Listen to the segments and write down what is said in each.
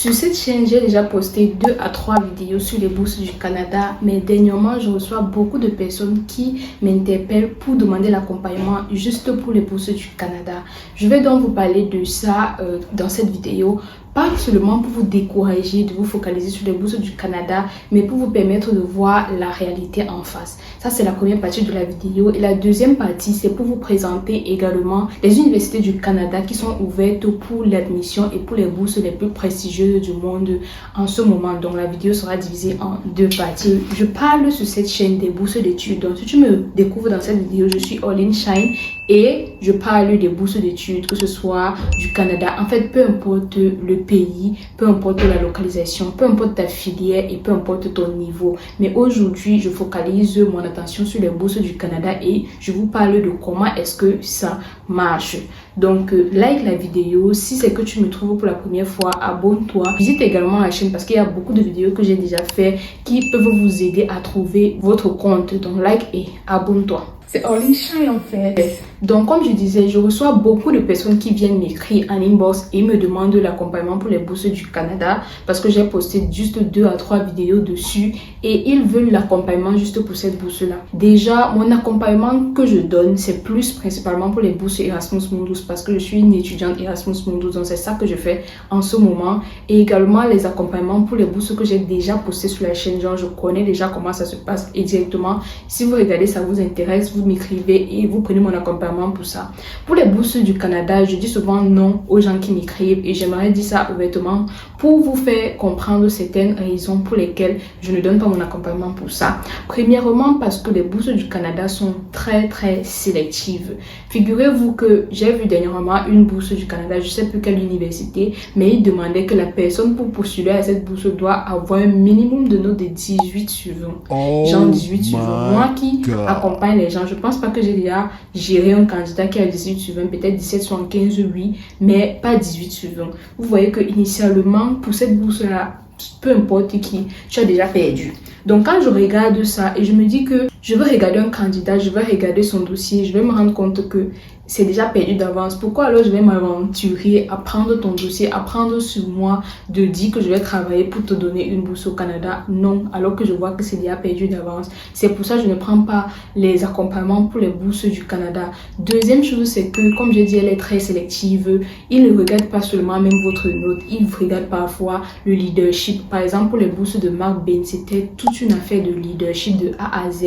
Sur cette chaîne, j'ai déjà posté 2 à 3 vidéos sur les bourses du Canada, mais dernièrement, je reçois beaucoup de personnes qui m'interpellent pour demander l'accompagnement juste pour les bourses du Canada. Je vais donc vous parler de ça dans cette vidéo. Pas seulement pour vous décourager de vous focaliser sur les bourses du Canada, mais pour vous permettre de voir la réalité en face. Ça, c'est la première partie de la vidéo. Et la deuxième partie, c'est pour vous présenter également les universités du Canada qui sont ouvertes pour l'admission et pour les bourses les plus prestigieuses du monde en ce moment. Donc, la vidéo sera divisée en 2 parties. Je parle sur cette chaîne des bourses d'études. Donc, si tu me découvres dans cette vidéo, je suis Orline Shine et je parle des bourses d'études, que ce soit du Canada. En fait, peu importe le pays, peu importe la localisation, peu importe ta filière et peu importe ton niveau. Mais aujourd'hui, je focalise mon attention sur les bourses du Canada et je vous parle de comment est-ce que ça marche. Donc, like la vidéo. Si c'est que tu me trouves pour la première fois, abonne-toi. Visite également la chaîne parce qu'il y a beaucoup de vidéos que j'ai déjà fait qui peuvent vous aider à trouver votre compte. Donc, like et abonne-toi. C'est Orline Shine en fait. Donc, comme je disais, je reçois beaucoup de personnes qui viennent m'écrire en inbox et me demandent l'accompagnement pour les bourses du Canada parce que j'ai posté juste 2 à 3 vidéos dessus et ils veulent l'accompagnement juste pour cette bourse-là. Déjà, mon accompagnement que je donne, c'est plus principalement pour les bourses Erasmus Mundus parce que je suis une étudiante Erasmus Mundus, donc c'est ça que je fais en ce moment. Et également les accompagnements pour les bourses que j'ai déjà posté sur la chaîne, genre je connais déjà comment ça se passe directement. Si vous regardez, ça vous intéresse, vous m'écrivez et vous prenez mon accompagnement pour ça. Pour les bourses du Canada, je dis souvent non aux gens qui m'écrivent et j'aimerais dire ça ouvertement pour vous faire comprendre certaines raisons pour lesquelles je ne donne pas mon accompagnement pour ça. Premièrement, parce que les bourses du Canada sont très sélectives. Figurez-vous que j'ai vu dernièrement une bourse du Canada, je ne sais plus quelle université, mais il demandait que la personne pour postuler à cette bourse doit avoir un minimum de notes de 18 sur 20. Genre 18 sur 20. Moi qui accompagne les gens, je pense pas que j'ai déjà géré un candidat qui a 18 sur 20, peut-être 17 sur 15, oui, mais pas 18 sur 20. Vous voyez que initialement, pour cette bourse-là, peu importe qui, tu as déjà perdu. Donc, quand je regarde ça et je me dis que je veux regarder un candidat, je veux regarder son dossier, je vais me rendre compte que c'est déjà perdu d'avance. Pourquoi alors je vais m'aventurer à prendre ton dossier, à prendre sur moi de dire que je vais travailler pour te donner une bourse au Canada? Non, alors que je vois que c'est déjà perdu d'avance. C'est pour ça que je ne prends pas les accompagnements pour les bourses du Canada. Deuxième chose, c'est que, comme j'ai dit, elle est très sélective. Ils ne regardent pas seulement même votre note, ils regardent parfois le leadership. Par exemple, pour les bourses de Mark Bain, c'était toute une affaire de leadership de A à Z.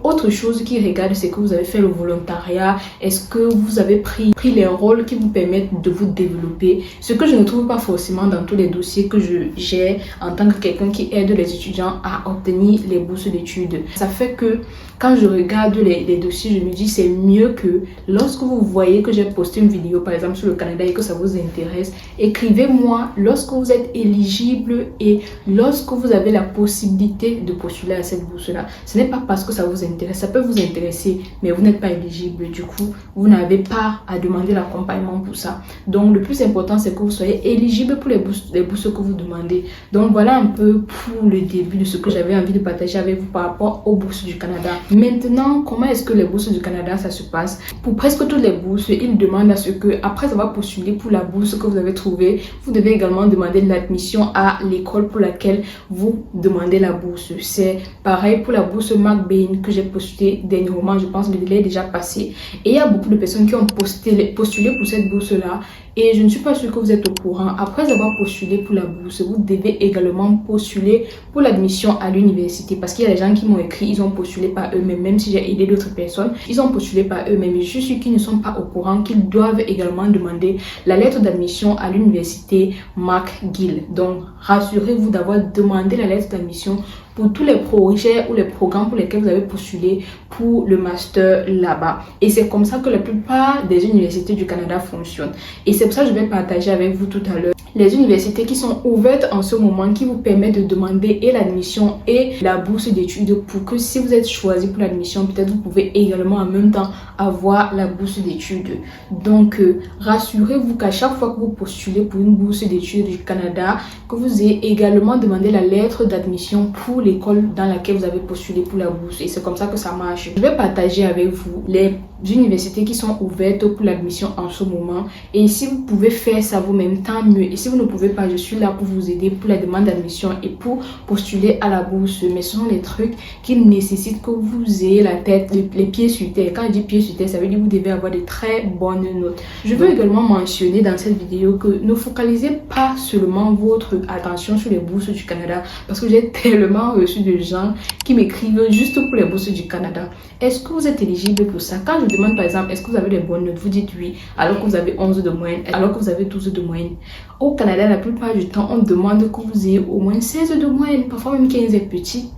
Autre chose qu'ils regardent, c'est que vous avez fait le volontariat. Est-ce que vous avez pris les rôles qui vous permettent de vous développer, ce que je ne trouve pas forcément dans tous les dossiers que je gère en tant que quelqu'un qui aide les étudiants à obtenir les bourses d'études. Ça fait que quand je regarde les dossiers, je me dis c'est mieux que lorsque vous voyez que j'ai posté une vidéo par exemple sur le Canada et que ça vous intéresse, écrivez-moi lorsque vous êtes éligible et lorsque vous avez la possibilité de postuler à cette bourse-là. Ce n'est pas parce que ça vous intéresse, ça peut vous intéresser, mais vous n'êtes pas éligible. Du coup, vous n'avez pas à demander l'accompagnement pour ça. Donc, le plus important, c'est que vous soyez éligible pour les bourses que vous demandez. Donc, voilà un peu pour le début de ce que j'avais envie de partager avec vous par rapport aux bourses du Canada. Maintenant, comment est-ce que les bourses du Canada, ça se passe? Pour presque toutes les bourses, ils demandent à ce que, après avoir postulé pour la bourse que vous avez trouvée, vous devez également demander l'admission à l'école pour laquelle vous demandez la bourse. C'est pareil pour la bourse Mark Bain que j'ai postulée dernièrement. Je pense que le délai est déjà passé. Et il y a beaucoup de personnes qui ont postulé pour cette bourse-là et je ne suis pas sûre que vous êtes au courant. Après avoir postulé pour la bourse, vous devez également postuler pour l'admission à l'université parce qu'il y a des gens qui m'ont écrit, ils ont postulé par eux-mêmes, même si j'ai aidé d'autres personnes, ils ont postulé par eux-mêmes et je suis sûre qu'ils ne sont pas au courant qu'ils doivent également demander la lettre d'admission à l'université McGill. Donc, rassurez-vous d'avoir demandé la lettre d'admission pour tous les projets ou les programmes pour lesquels vous avez postulé pour le master là-bas. Et c'est comme ça que la plupart des universités du Canada fonctionnent. Et c'est pour ça que je vais partager avec vous tout à l'heure les universités qui sont ouvertes en ce moment, qui vous permettent de demander et l'admission et la bourse d'études pour que si vous êtes choisi pour l'admission, peut-être vous pouvez également en même temps avoir la bourse d'études. Donc, rassurez-vous qu'à chaque fois que vous postulez pour une bourse d'études du Canada, que vous ayez également demandé la lettre d'admission pour l'école dans laquelle vous avez postulé pour la bourse. Et c'est comme ça que ça marche. Je vais partager avec vous les universités qui sont ouvertes pour l'admission en ce moment. Et si vous pouvez faire ça vous-même, tant mieux. Et si vous ne pouvez pas, je suis là pour vous aider pour la demande d'admission et pour postuler à la bourse. Mais ce sont les trucs qui nécessitent que vous ayez la tête, les pieds sur terre. Quand je dis pieds sur terre, ça veut dire que vous devez avoir de très bonnes notes. Je veux également mentionner dans cette vidéo que ne focalisez pas seulement votre attention sur les bourses du Canada, parce que j'ai tellement reçu de gens qui m'écrivent juste pour les bourses du Canada. Est-ce que vous êtes éligible pour ça? Quand je demande par exemple, est-ce que vous avez les bonnes notes, vous dites oui, alors que vous avez 11 de moyenne, alors que vous avez 12 de moyenne. Au Canada, la plupart du temps, on demande que vous ayez au moins 16 de moyenne, parfois même 15 est petit.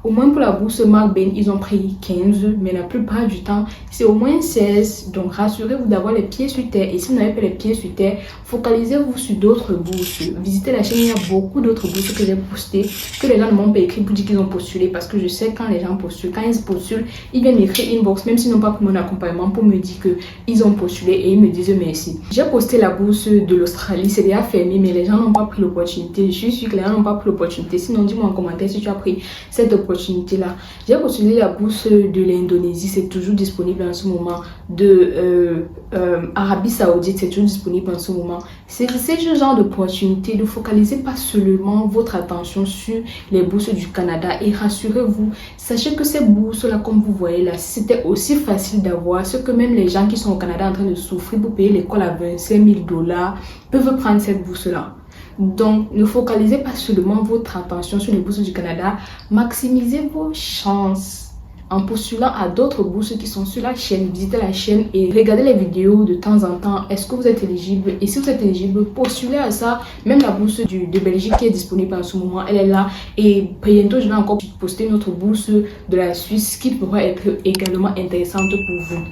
Au moins pour la bourse Mark Bain, ils ont pris 15, mais la plupart du temps, c'est au moins 16. Donc, rassurez-vous d'avoir les pieds sur terre. Et si vous n'avez pas les pieds sur terre, focalisez-vous sur d'autres bourses. Visitez la chaîne, il y a beaucoup d'autres bourses que j'ai postées, que les gens ne m'ont pas écrit pour dire qu'ils ont postulé. Parce que je sais quand les gens postulent, quand ils postulent, ils viennent m'écrire inbox, même s'ils n'ont pas pris mon accompagnement, pour me dire qu'ils ont postulé et ils me disent merci. J'ai posté la bourse de l'Australie, c'est déjà fermé, mais les gens n'ont pas pris l'opportunité. Je suis sûre que les gens n'ont pas pris l'opportunité. Sinon, dis-moi en commentaire si tu as pris cette opportunité là. J'ai postulé la bourse de l'Indonésie, c'est toujours disponible en ce moment. De Arabie Saoudite, c'est toujours disponible en ce moment. C'est ce genre d'opportunité. Ne focalisez pas seulement votre attention sur les bourses du Canada et rassurez-vous, sachez que ces bourses là, comme vous voyez là, c'était aussi facile d'avoir, ce que même les gens qui sont au Canada en train de souffrir pour payer l'école à 25 000 $ peuvent prendre cette bourse là. Donc, ne focalisez pas seulement votre attention sur les bourses du Canada, maximisez vos chances en postulant à d'autres bourses qui sont sur la chaîne. Visitez la chaîne et regardez les vidéos de temps en temps. Est-ce que vous êtes éligible? Et si vous êtes éligible, postulez à ça. Même la bourse de Belgique qui est disponible en ce moment, elle est là. Et bientôt, je vais encore poster une autre bourse de la Suisse qui pourrait être également intéressante pour vous.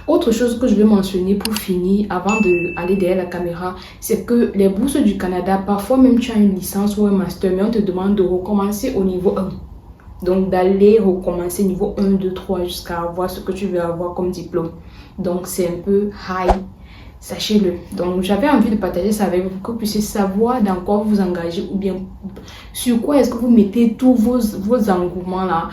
Autre chose que je vais mentionner pour finir, avant d'aller derrière la caméra, c'est que les bourses du Canada, parfois même tu as une licence ou un master, mais on te demande de recommencer au niveau 1. Donc, d'aller recommencer niveau 1, 2, 3 jusqu'à avoir ce que tu veux avoir comme diplôme. Donc, c'est un peu high. Sachez-le. Donc, j'avais envie de partager ça avec vous pour que vous puissiez savoir dans quoi vous engagez ou bien sur quoi est-ce que vous mettez tous vos engouements là.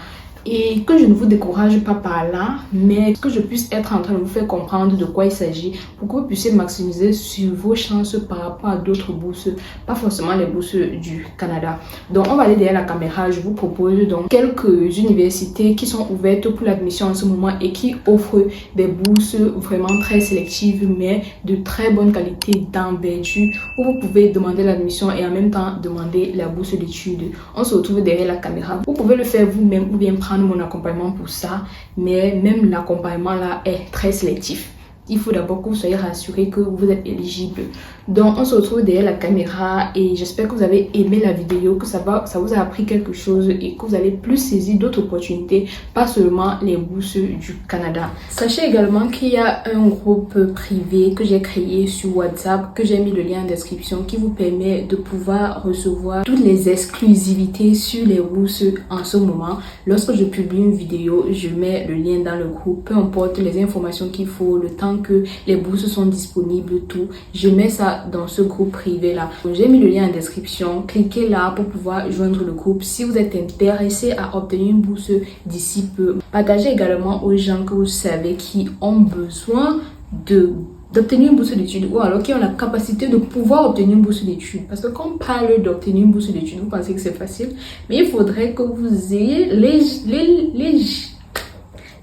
Et que je ne vous décourage pas par là, mais que je puisse être en train de vous faire comprendre de quoi il s'agit pour que vous puissiez maximiser sur vos chances par rapport à d'autres bourses, pas forcément les bourses du Canada. Donc, on va aller derrière la caméra. Je vous propose donc quelques universités qui sont ouvertes pour l'admission en ce moment et qui offrent des bourses vraiment très sélectives, mais de très bonne qualité, d'envergure, où vous pouvez demander l'admission et en même temps demander la bourse d'études. On se retrouve derrière la caméra. Vous pouvez le faire vous-même ou bien prendre mon accompagnement pour ça, mais même l'accompagnement là est très sélectif. Il faut d'abord que vous soyez rassuré que vous êtes éligible. Donc, on se retrouve derrière la caméra et j'espère que vous avez aimé la vidéo, que ça vous a appris quelque chose et que vous allez plus saisir d'autres opportunités, pas seulement les bourses du Canada. Sachez également qu'il y a un groupe privé que j'ai créé sur WhatsApp, que j'ai mis le lien en description, qui vous permet de pouvoir recevoir toutes les exclusivités sur les bourses en ce moment. Lorsque je publie une vidéo, je mets le lien dans le groupe, peu importe les informations qu'il faut, le temps que les bourses sont disponibles, tout. Je mets ça dans ce groupe privé là. J'ai mis le lien en description. Cliquez là pour pouvoir joindre le groupe si vous êtes intéressé à obtenir une bourse d'ici peu. Partagez également aux gens que vous savez qui ont besoin d'obtenir une bourse d'études ou alors qui ont la capacité de pouvoir obtenir une bourse d'études. Parce que quand on parle d'obtenir une bourse d'études, vous pensez que c'est facile, mais il faudrait que vous ayez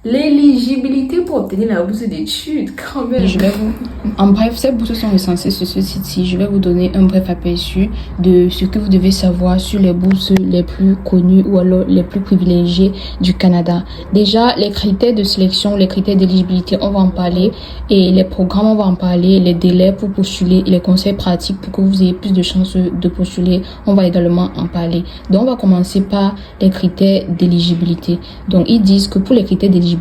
l'éligibilité pour obtenir la bourse d'études quand même. En bref, ces bourses sont recensées sur ce site-ci. Je vais vous donner un bref aperçu de ce que vous devez savoir sur les bourses les plus connues ou alors les plus privilégiées du Canada. Déjà, les critères de sélection, les critères d'éligibilité, on va en parler. Et les programmes, on va en parler. Les délais pour postuler et les conseils pratiques pour que vous ayez plus de chances de postuler, on va également en parler. Donc, on va commencer par les critères d'éligibilité. Donc, ils disent que pour les critères d'éligibilité,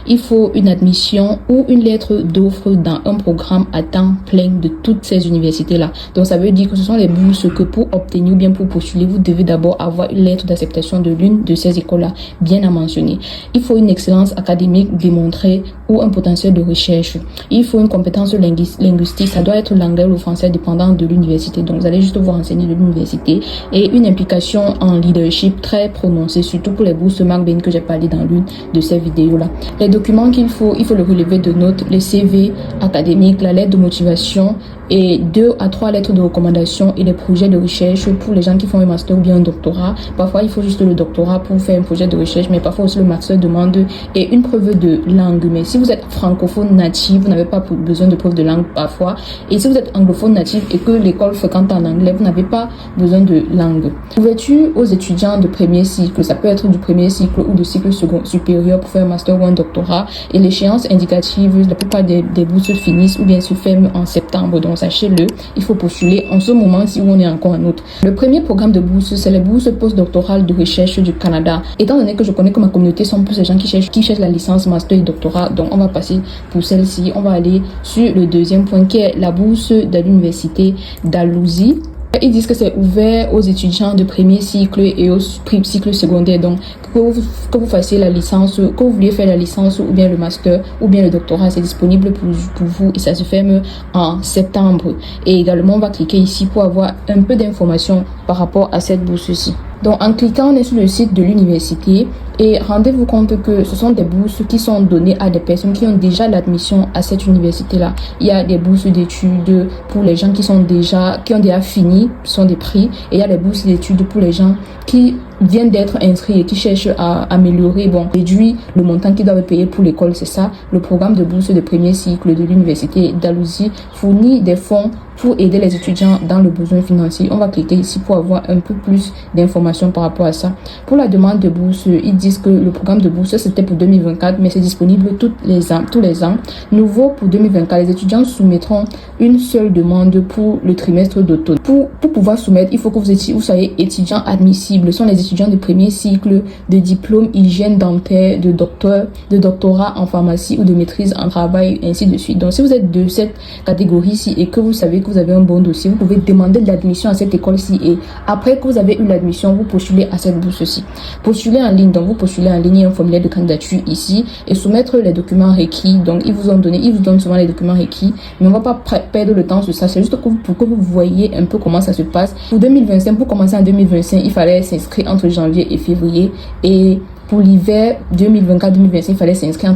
il faut une admission ou une lettre d'offre dans un programme à temps plein de toutes ces universités-là. Donc, ça veut dire que ce sont les bourses que pour obtenir ou bien pour postuler, vous devez d'abord avoir une lettre d'acceptation de l'une de ces écoles-là, bien à mentionner. Il faut une excellence académique démontrée ou un potentiel de recherche. Il faut une compétence linguistique, ça doit être l'anglais ou le français dépendant de l'université. Donc vous allez juste vous renseigner de l'université et une implication en leadership très prononcée, surtout pour les bourses Mark Bain que j'ai parlé dans l'une de ces vidéos-là. Les documents il faut le relever de notes, les CV académiques, la lettre de motivation et 2 à 3 lettres de recommandation et les projets de recherche pour les gens qui font un master ou bien un doctorat. Parfois, il faut juste le doctorat pour faire un projet de recherche, mais parfois aussi le master demande et une preuve de langue. Mais si vous êtes francophone natif, vous n'avez pas besoin de preuve de langue parfois. Et si vous êtes anglophone natif et que l'école fréquente en anglais, vous n'avez pas besoin de langue. Ouverture aux étudiants de premier cycle, ça peut être du premier cycle ou de cycle supérieur pour faire un master ou un doctorat. Et l'échéance indicative, la plupart des bourses finissent ou bien se ferment en septembre. Donc sachez-le, il faut postuler en ce moment si on est encore en août. Le premier programme de bourse, c'est les bourses postdoctorales de recherche du Canada. Étant donné que je connais que ma communauté sont plus les gens qui cherchent la licence, master et doctorat, donc on va passer pour celle-ci. On va aller sur le deuxième point qui est la bourse de l'université Dalhousie. Ils disent que c'est ouvert aux étudiants de premier cycle et au cycle secondaire. Donc, que vous fassiez la licence, que vous vouliez faire la licence ou bien le master ou bien le doctorat, c'est disponible pour vous et ça se ferme en septembre. Et également, on va cliquer ici pour avoir un peu d'informations par rapport à cette bourse-ci. Donc, en cliquant, on est sur le site de l'université et rendez-vous compte que ce sont des bourses qui sont données à des personnes qui ont déjà l'admission à cette université-là. Il y a des bourses d'études pour les gens qui ont déjà fini, sont des prix, et il y a les bourses d'études pour les gens qui viennent d'être inscrits et qui cherchent à améliorer, réduire le montant qu'ils doivent payer pour l'école, c'est ça. Le programme de bourse de premier cycle de l'université Dalhousie fournit des fonds pour aider les étudiants dans le besoin financier. On va cliquer ici pour avoir un peu plus d'informations par rapport à ça. Pour la demande de bourse, ils disent que le programme de bourse c'était pour 2024, mais c'est disponible tous les ans. Nouveau pour 2024, les étudiants soumettront une seule demande pour le trimestre d'automne. Pour pouvoir soumettre, il faut que vous soyez étudiant admissible. Ce sont les étudiants de premier cycle, de diplôme hygiène dentaire, de doctorat en pharmacie ou de maîtrise en travail, ainsi de suite. Donc si vous êtes de cette catégorie-ci et que vous savez que vous avez un bon dossier, vous pouvez demander de l'admission à cette école-ci et après que vous avez eu l'admission, vous postulez à cette bourse-ci. Postuler en ligne, donc vous postulez en ligne, il y a un formulaire de candidature ici et soumettre les documents requis. Donc ils vous donnent souvent les documents requis, mais on va pas perdre le temps sur ça, c'est juste pour que vous voyez un peu comment ça se passe. Pour 2025, pour commencer en 2025, il fallait s'inscrire entre janvier et février et pour l'hiver 2024-2025, il fallait s'inscrire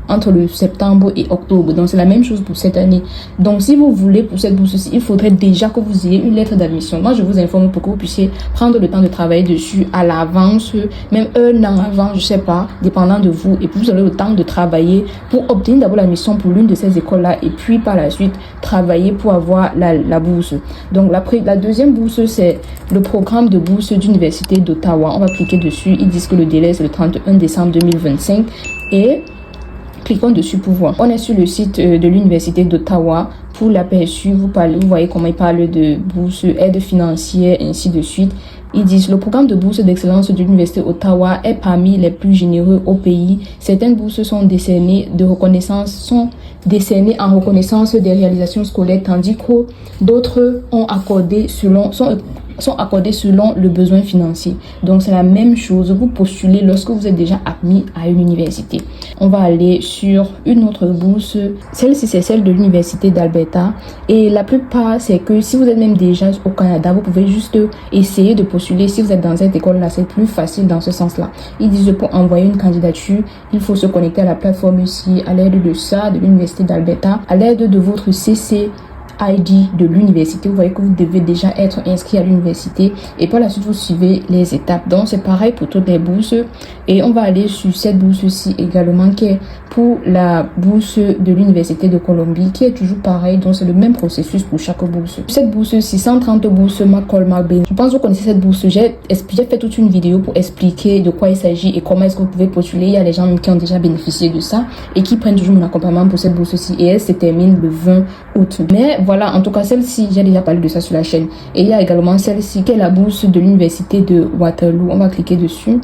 entre le septembre et octobre. Donc, c'est la même chose pour cette année. Donc, si vous voulez pour cette bourse-ci, il faudrait déjà que vous ayez une lettre d'admission. Moi, je vous informe pour que vous puissiez prendre le temps de travailler dessus à l'avance, même un an avant, je sais pas, dépendant de vous. Et puis, vous aurez le temps de travailler pour obtenir d'abord l'admission pour l'une de ces écoles-là et puis, par la suite, travailler pour avoir la bourse. Donc, la deuxième bourse, c'est le programme de bourse d'Université d'Ottawa. On va cliquer dessus. Ils disent que le délai, c'est le 31 décembre 2025 et cliquons dessus pour voir. On est sur le site de l'Université d'Ottawa. Pour l'aperçu, vous voyez comment ils parlent de bourse, aide financière, ainsi de suite. Ils disent le programme de bourse d'excellence de l'Université d'Ottawa est parmi les plus généreux au pays. Certaines bourses sont décernées en reconnaissance des réalisations scolaires, tandis que d'autres sont accordées selon le besoin financier. Donc c'est la même chose, vous postulez lorsque vous êtes déjà admis à une université. On va aller sur une autre bourse, celle-ci c'est celle de l'Université d'Alberta et la plupart c'est que si vous êtes même déjà au Canada, vous pouvez juste essayer de postuler. Si vous êtes dans cette école là, c'est plus facile dans ce sens là. Ils disent pour envoyer une candidature, il faut se connecter à la plateforme ici à l'aide de ça, de l'Université d'Alberta, à l'aide de votre CC ID de l'université. Vous voyez que vous devez déjà être inscrit à l'université et par la suite vous suivez les étapes. Donc c'est pareil pour toutes les bourses et on va aller sur cette bourse-ci également qui est pour la bourse de l'Université de Colombie qui est toujours pareil. Donc c'est le même processus pour chaque bourse. Cette bourse-ci, 130 bourses Mark Bain. Je pense que vous connaissez cette bourse. J'ai fait toute une vidéo pour expliquer de quoi il s'agit et comment est-ce que vous pouvez postuler. Il y a des gens même qui ont déjà bénéficié de ça et qui prennent toujours mon accompagnement pour cette bourse-ci et elle se termine le 20 août. Mais voilà, en tout cas celle-ci, j'ai déjà parlé de ça sur la chaîne. Et il y a également celle-ci qui est la bourse de l'Université de Waterloo. On va cliquer dessus.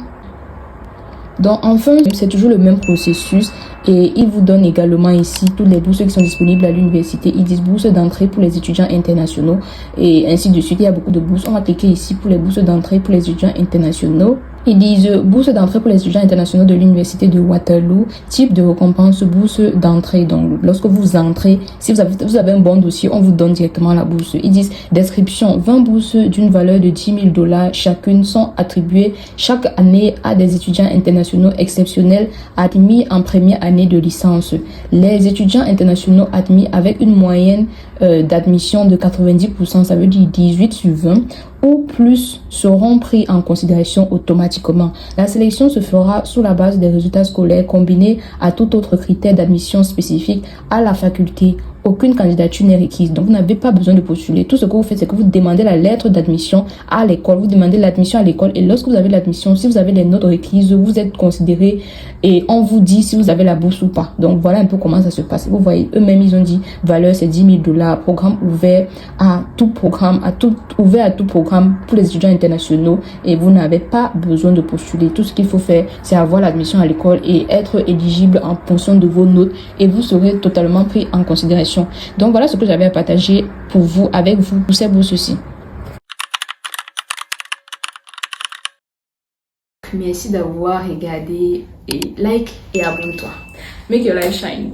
Donc enfin, c'est toujours le même processus et ils vous donnent également ici toutes les bourses qui sont disponibles à l'université. Ils disent bourse d'entrée pour les étudiants internationaux et ainsi de suite. Il y a beaucoup de bourses. On va cliquer ici pour les bourses d'entrée pour les étudiants internationaux. Ils disent bourse d'entrée pour les étudiants internationaux de l'université de Waterloo, type de récompense bourse d'entrée. Donc lorsque vous entrez, si vous avez un bon dossier, on vous donne directement la bourse. Ils disent description, 20 bourses d'une valeur de $10,000 chacune sont attribuées chaque année à des étudiants internationaux exceptionnels admis en première année de licence. Les étudiants internationaux admis avec une moyenne d'admission de 90%, ça veut dire 18 sur 20, ou plus seront pris en considération automatiquement. La sélection se fera sous la base des résultats scolaires combinés à tout autre critère d'admission spécifique à la faculté. Aucune candidature n'est requise, donc vous n'avez pas besoin de postuler. Tout ce que vous faites, c'est que vous demandez la lettre d'admission à l'école, vous demandez l'admission à l'école, et lorsque vous avez l'admission, si vous avez les notes requises, vous êtes considéré et on vous dit si vous avez la bourse ou pas. Donc voilà un peu comment ça se passe. Vous voyez, eux-mêmes ils ont dit valeur c'est $10,000, programme ouvert à tout programme, ouvert à tout programme pour les étudiants internationaux, et vous n'avez pas besoin de postuler. Tout ce qu'il faut faire, c'est avoir l'admission à l'école et être éligible en fonction de vos notes, et vous serez totalement pris en considération. Donc voilà ce que j'avais à partager pour vous, avec vous, pour ces bourses-ci. Merci d'avoir regardé, et like et abonne-toi. Make your life shine.